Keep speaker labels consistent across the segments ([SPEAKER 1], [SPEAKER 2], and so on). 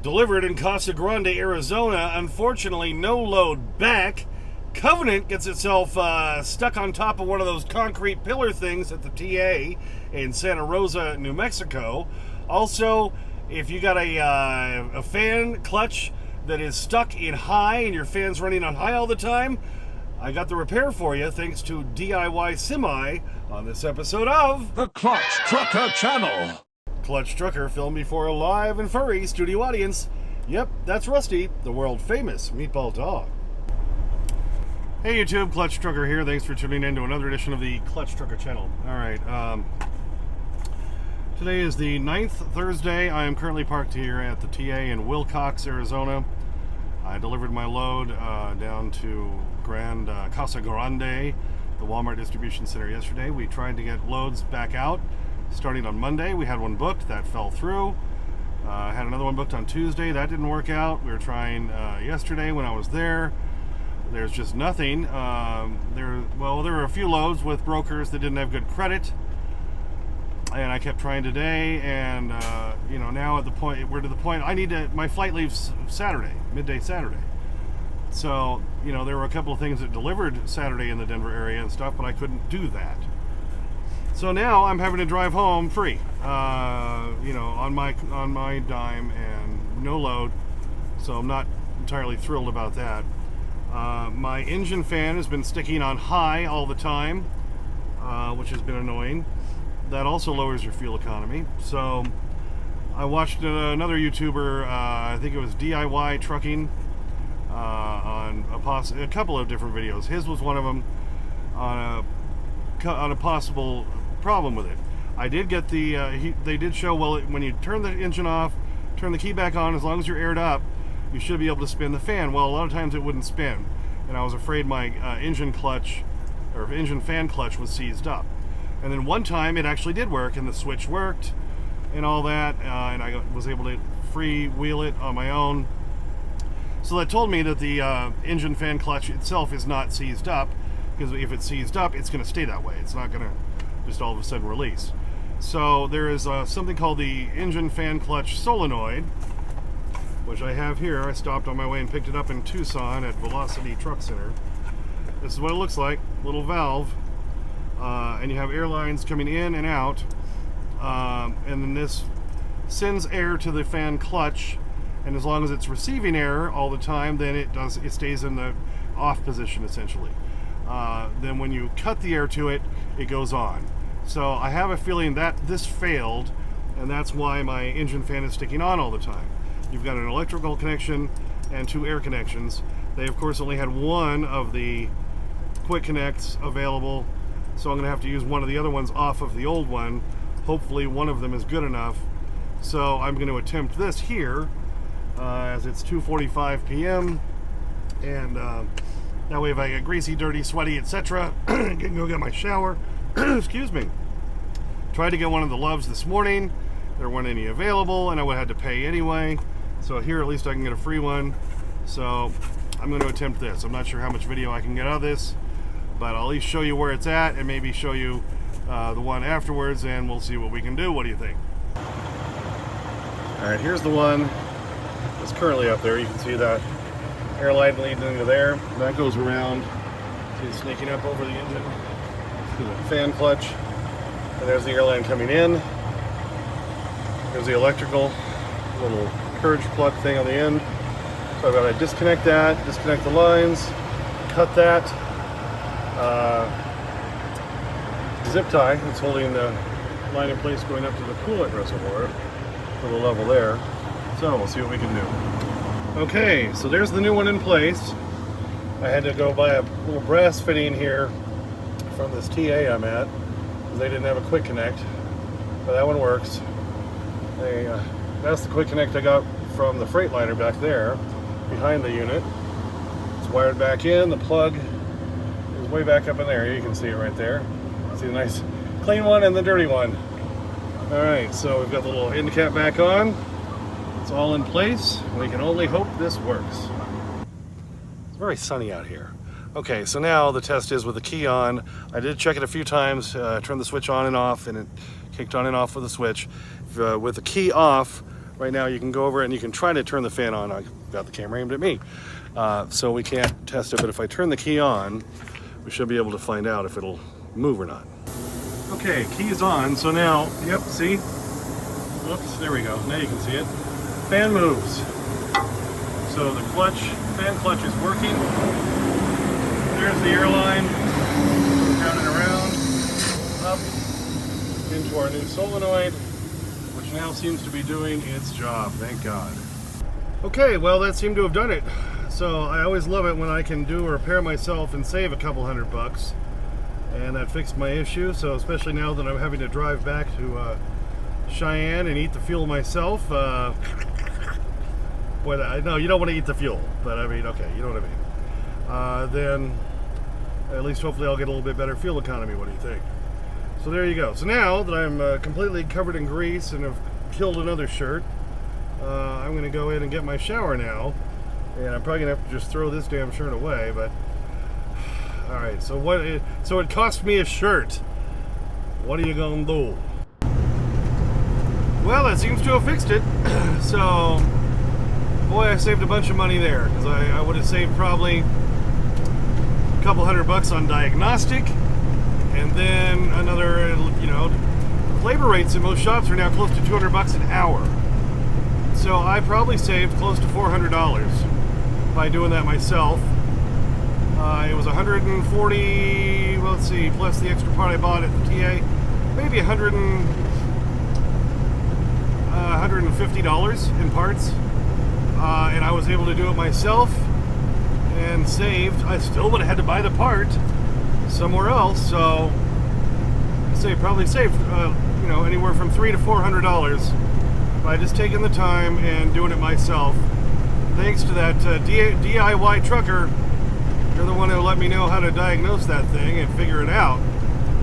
[SPEAKER 1] Delivered in Casa Grande, Arizona. Unfortunately, no load back. Covenant gets itself stuck on top of one of those concrete pillar things at the TA in Santa Rosa, New Mexico. Also, if you got a fan clutch that is stuck in high and your fan's running on high all the time, I got the repair for you thanks to DIY Semi on this episode of
[SPEAKER 2] The Clutch Trucker Channel.
[SPEAKER 1] Clutch Trucker, filmed before a live and furry studio audience. Yep, that's Rusty, the world famous meatball dog. Hey YouTube, Clutch Trucker here. Thanks for tuning in to another edition of the Clutch Trucker Channel. Alright, today is the 9th Thursday. I am currently parked here at the TA in Willcox, Arizona. I delivered my load down to Casa Grande, the Walmart distribution center yesterday. We tried to get loads back out starting on Monday. We had one booked, that fell through. Had another one booked on Tuesday, that didn't work out. We were trying yesterday when I was there. There's just nothing. There were a few loads with brokers that didn't have good credit, and I kept trying today. And now we're to the point. My flight leaves Saturday, midday Saturday. So there were a couple of things that delivered Saturday in the Denver area and stuff, but I couldn't do that. So now I'm having to drive home free, on my dime and no load. So I'm not entirely thrilled about that. My engine fan has been sticking on high all the time, which has been annoying. That also lowers your fuel economy. So I watched another YouTuber, I think it was DIY Trucking, on a couple of different videos. His was one of them on a possible problem with it. I did get they did show, well, when you turn the engine off, turn the key back on, as long as you're aired up, you should be able to spin the fan. Well, a lot of times it wouldn't spin, and I was afraid my engine fan clutch was seized up. And then one time it actually did work, and the switch worked and all that, and I was able to freewheel it on my own. So that told me that the engine fan clutch itself is not seized up, because if it's seized up, it's going to stay that way. It's not going to just all of a sudden release. So there is something called the engine fan clutch solenoid, which I have here. I stopped on my way and picked it up in Tucson at Velocity Truck Center. This is what it looks like, little valve, and you have air lines coming in and out, and then this sends air to the fan clutch, and as long as it's receiving air all the time, then it stays in the off position essentially. Then when you cut the air to it, it goes on. So I have a feeling that this failed, and that's why my engine fan is sticking on all the time. You've got an electrical connection and two air connections. They of course only had one of the quick connects available, so I'm going to have to use one of the other ones off of the old one. Hopefully one of them is good enough. So I'm going to attempt this here, as it's 2:45 p.m. and that way if I get greasy, dirty, sweaty, etc., I can go get my shower. Excuse me. Tried to get one of the Loves this morning. There weren't any available, and I would have had to pay anyway. So here at least I can get a free one. So I'm going to attempt this. I'm not sure how much video I can get out of this, but I'll at least show you where it's at and maybe show you the one afterwards, and we'll see what we can do. What do you think? Alright, here's the one that's currently up there. You can see that air line leading into there. That goes around. See it sneaking up over the engine. The fan clutch. And there's the air line coming in. There's the electrical little purge plug thing on the end. So I've got to disconnect that, disconnect the lines, cut that. Zip tie that's holding the line in place going up to the coolant reservoir for the level there. So we'll see what we can do. Okay, so there's the new one in place. I had to go buy a little brass fitting here from this TA I'm at, because they didn't have a quick connect, but that one works. That's the quick connect I got from the Freightliner back there, behind the unit. It's wired back in, the plug is way back up in there, you can see it right there. See the nice clean one and the dirty one. Alright, so we've got the little end cap back on. It's all in place. We can only hope this works. It's very sunny out here. Okay, so now the test is with the key on. I did check it a few times, turned the switch on and off, and it kicked on and off with the switch. With the key off, right now you can go over and you can try to turn the fan on. I've got the camera aimed at me. So we can't test it, but if I turn the key on, we should be able to find out if it'll move or not. Okay, key's on, so now, yep, see? Oops, there we go, now you can see it. Fan moves. So the fan clutch is working. There's the airline, down and around, up into our new solenoid, which now seems to be doing its job, thank God. Okay, well that seemed to have done it. So I always love it when I can do a repair myself and save a couple $100. And that fixed my issue, so especially now that I'm having to drive back to Cheyenne and eat the fuel myself. Boy, no, you don't want to eat the fuel, but I mean, okay, you know what I mean. Then at least hopefully I'll get a little bit better fuel economy. What do you think? So there you go. So now that I'm completely covered in grease and have killed another shirt, I'm going to go in and get my shower now. And I'm probably going to have to just throw this damn shirt away, but... Alright, so so it cost me a shirt. What are you going to do? Well, that seems to have fixed it. So, boy, I saved a bunch of money there, because I would have saved probably a couple $100 on diagnostic, and then another, you know, labor rates in most shops are now close to $200 an hour. So I probably saved close to $400 by doing that myself. It was 140, well, let's see, plus the extra part I bought at the TA, maybe $150 in parts. And I was able to do it myself and saved. I still would have had to buy the part somewhere else, so I probably saved, you know, anywhere from $300 to $400 by just taking the time and doing it myself. Thanks to that DIY trucker. You're the one who let me know how to diagnose that thing and figure it out.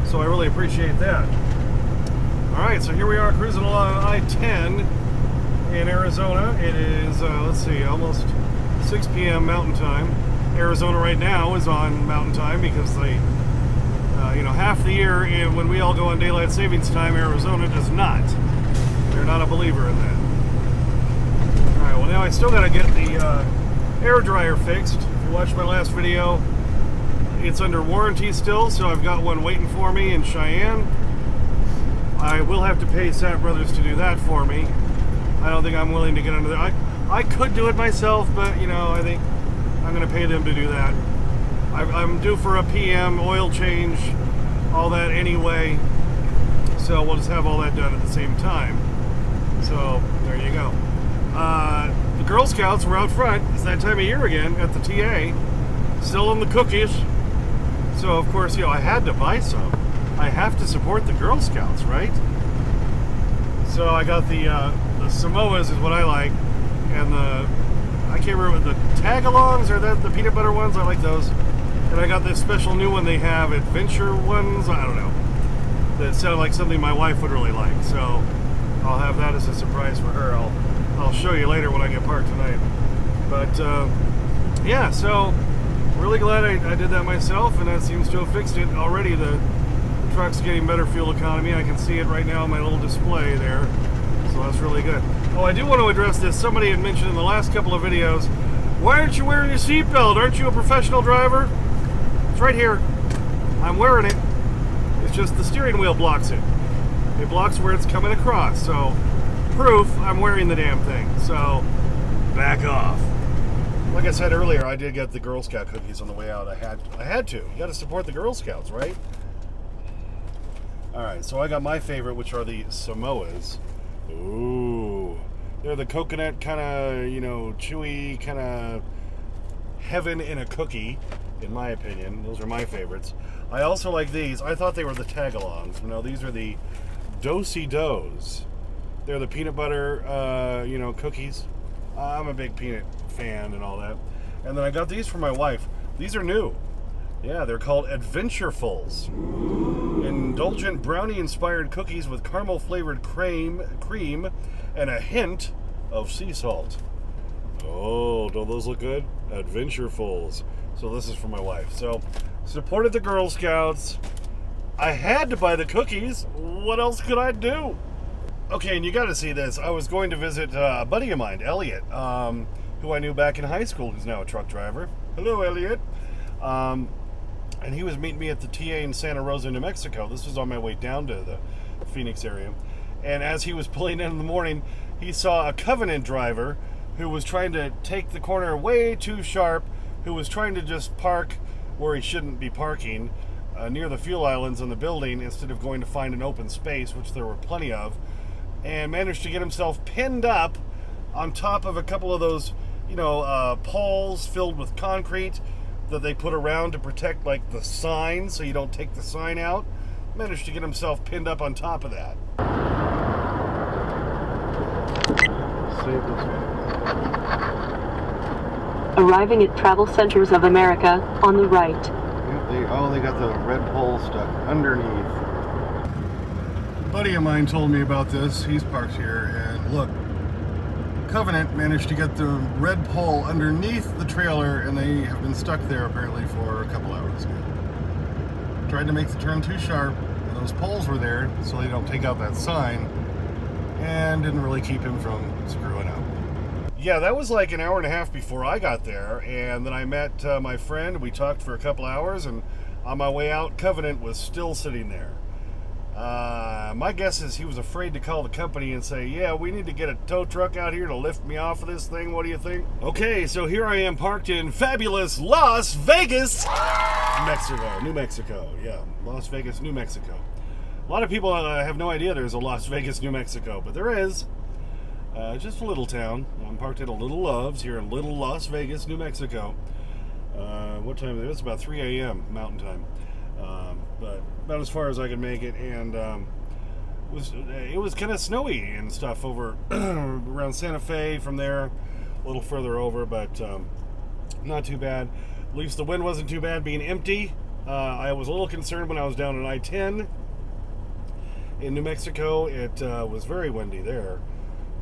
[SPEAKER 1] So I really appreciate that. Alright, so here we are cruising along I-10 in Arizona. It is, let's see, almost 6 p.m. Mountain Time. Arizona right now is on Mountain Time because they, you know, half the year when we all go on Daylight Savings Time, Arizona does not. They're not a believer in that. Alright, well now I still gotta get the air dryer fixed. Watched my last video. It's under warranty still, so I've got one waiting for me in Cheyenne. I will have to pay Santa Brothers to do that for me. I don't think I'm willing to get under there. I could do it myself, but you know, I think I'm going to pay them to do that. I'm due for a PM oil change, all that anyway, so we'll just have all that done at the same time. So there you go. The Girl Scouts were out front. It's that time of year again at the TA, selling the cookies. So of course, you know, I had to buy some. I have to support the Girl Scouts, right? So I got the Samoas is what I like, and I can't remember the Tagalongs or the peanut butter ones. I like those. And I got this special new one they have, adventure ones. I don't know. That sounded like something my wife would really like. So I'll have that as a surprise for her. I'll show you later when I get parked tonight. But yeah, so really glad I did that myself, and that seems to have fixed it already. The truck's getting better fuel economy. I can see it right now on my little display there, so that's really good. Oh, I do want to address this. Somebody had mentioned in the last couple of videos, why aren't you wearing your seatbelt? Aren't you a professional driver? It's right here. I'm wearing it. It's just the steering wheel blocks it. It blocks where it's coming across, so proof I'm wearing the damn thing. So back off. Like I said earlier, I did get the Girl Scout cookies on the way out. I had to. You got to support the Girl Scouts, right? All right, so I got my favorite, which are the Samoas. Ooh, they're the coconut kind of, you know, chewy kind of heaven in a cookie, in my opinion. Those are my favorites. I also like these. I thought they were the Tagalongs. No, these are the Do-si-dos. They're the peanut butter, you know, cookies. I'm a big peanut fan and all that. And then I got these for my wife. These are new. Yeah, they're called Adventurefuls. Indulgent brownie-inspired cookies with caramel-flavored cream and a hint of sea salt. Oh, don't those look good? Adventurefuls. So this is for my wife. So, supported the Girl Scouts. I had to buy the cookies. What else could I do? Okay, and you got to see this. I was going to visit a buddy of mine, Elliot, who I knew back in high school, who's now a truck driver. Hello, Elliot. And he was meeting me at the TA in Santa Rosa, New Mexico. This was on my way down to the Phoenix area. And as he was pulling in the morning, he saw a Covenant driver who was trying to take the corner way too sharp, who was trying to just park where he shouldn't be parking, near the fuel islands in the building, instead of going to find an open space, which there were plenty of, and managed to get himself pinned up on top of a couple of those, poles filled with concrete that they put around to protect, like, the sign, so you don't take the sign out. Managed to get himself pinned up on top of that. Save this one.
[SPEAKER 3] Arriving at Travel Centers of America on the right.
[SPEAKER 1] They got the red pole stuck underneath. A buddy of mine told me about this. He's parked here, and look, Covenant managed to get the red pole underneath the trailer, and they have been stuck there apparently for a couple hours now. Tried to make the turn too sharp, and those poles were there so they don't take out that sign, and didn't really keep him from screwing up. Yeah, that was like an hour and a half before I got there, and then I met my friend. We talked for a couple hours, and on my way out, Covenant was still sitting there. My guess is he was afraid to call the company and say, yeah, we need to get a tow truck out here to lift me off of this thing. What do you think? Okay, so here I am parked in fabulous Las Vegas, New Mexico. Yeah, Las Vegas, New Mexico. A lot of people have no idea there's a Las Vegas, New Mexico, but there is. Just a little town. I'm parked at a Little Love's here in Little Las Vegas, New Mexico. What time is it? It's about 3 a.m. Mountain Time. But about as far as I could make it, and it was kind of snowy and stuff over around Santa Fe. From there, a little further over, but not too bad. At least the wind wasn't too bad, being empty. I was a little concerned when I was down in I-10 in New Mexico. It was very windy there,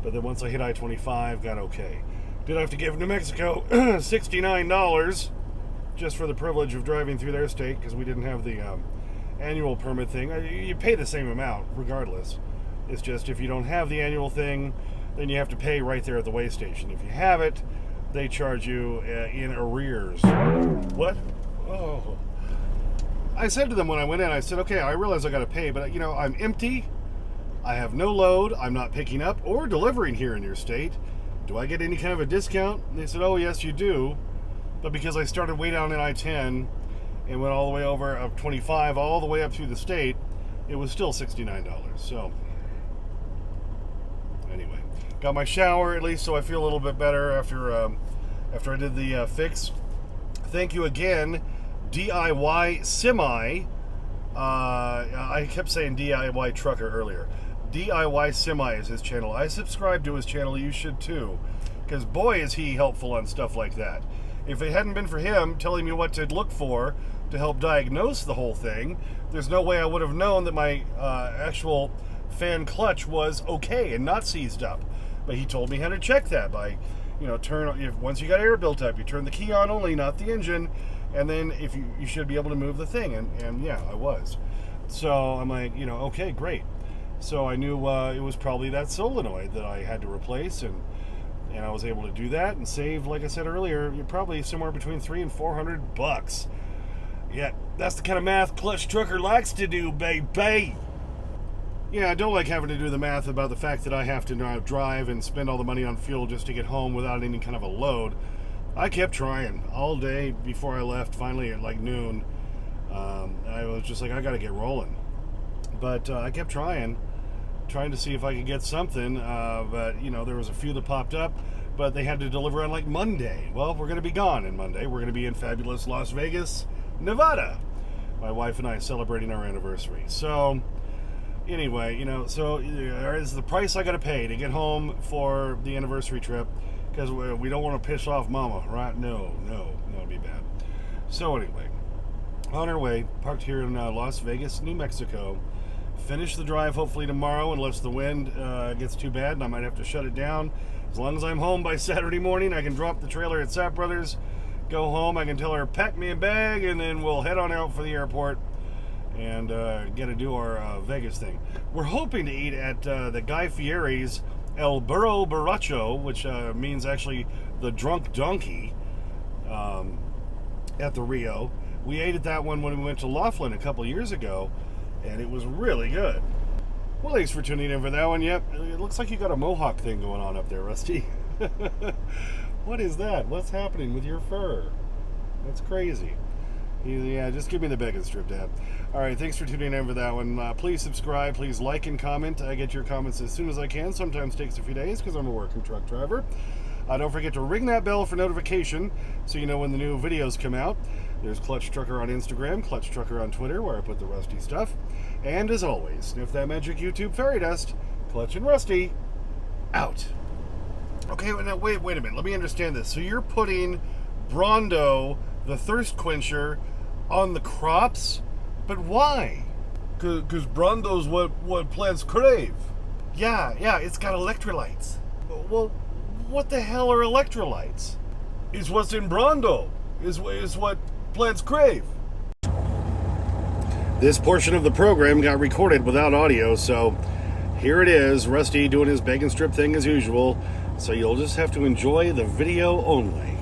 [SPEAKER 1] but then once I hit I-25, got okay. Did have to give New Mexico $69 just for the privilege of driving through their state, because we didn't have the annual permit thing. You pay the same amount regardless. It's just if you don't have the annual thing, then you have to pay right there at the weigh station. If you have it, they charge you in arrears. What? Oh. I said to them when I went in, I said, okay, I realize I got to pay, but I'm empty. I have no load. I'm not picking up or delivering here in your state. Do I get any kind of a discount? And they said, oh, yes, you do. But because I started way down in I-10 and went all the way over up 25, all the way up through the state, it was still $69. So, anyway, got my shower at least, so I feel a little bit better after I did the fix. Thank you again, DIY Semi. I kept saying DIY Trucker earlier. DIY Semi is his channel. I subscribe to his channel. You should too, because boy is he helpful on stuff like that. If it hadn't been for him telling me what to look for to help diagnose the whole thing, there's no way I would have known that my actual fan clutch was okay and not seized up. But he told me how to check that by, once you got air built up, you turn the key on only, not the engine, and then if you should be able to move the thing, and yeah, I was. So I'm like, okay, great. So I knew it was probably that solenoid that I had to replace, and I was able to do that and save, like I said earlier, probably somewhere between $300 and $400. Yeah, that's the kind of math Clutch Trucker likes to do, baby. Yeah, I don't like having to do the math about the fact that I have to now drive and spend all the money on fuel just to get home without any kind of a load. I kept trying all day before I left. Finally, at like noon, I was just like, I got to get rolling. But I kept trying to see if I could get something. But, there was a few that popped up, but they had to deliver on like Monday. Well, we're going to be gone on Monday. We're going to be in fabulous Las Vegas, Nevada. My wife and I celebrating our anniversary. So, anyway, so is the price I got to pay to get home for the anniversary trip, because we don't want to piss off Mama, right? No, it'd be bad. So anyway, on our way, parked here in Las Vegas, New Mexico. Finish the drive hopefully tomorrow, unless the wind gets too bad and I might have to shut it down. As long as I'm home by Saturday morning, I can drop the trailer at Sap Brothers, go home, I can tell her pack me a bag, and then we'll head on out for the airport and get to do our Vegas thing. We're hoping to eat at the Guy Fieri's El Burro Borracho, which means actually the drunk donkey, at the Rio. We ate at that one when we went to Laughlin a couple years ago, and it was really good. Well, thanks for tuning in for that one. Yep, it looks like you got a mohawk thing going on up there, Rusty. What is that? What's happening with your fur? That's crazy. Yeah, just give me the bacon strip, Dad. All right, thanks for tuning in for that one. Please subscribe. Please like and comment. I get your comments as soon as I can. Sometimes takes a few days because I'm a working truck driver. Don't forget to ring that bell for notification so you know when the new videos come out. There's Clutch Trucker on Instagram, Clutch Trucker on Twitter, where I put the Rusty stuff. And as always, sniff that magic YouTube fairy dust. Clutch and Rusty, out. Okay, now wait a minute. Let me understand this. So you're putting Brondo, the thirst quencher, on the crops? But why?
[SPEAKER 2] Because Brondo's what plants crave.
[SPEAKER 1] Yeah, it's got electrolytes. Well, what the hell are electrolytes?
[SPEAKER 2] Is what's in Brondo. Is what plants crave.
[SPEAKER 1] This portion of the program got recorded without audio, so here it is, Rusty doing his bacon strip thing as usual. So you'll just have to enjoy the video only.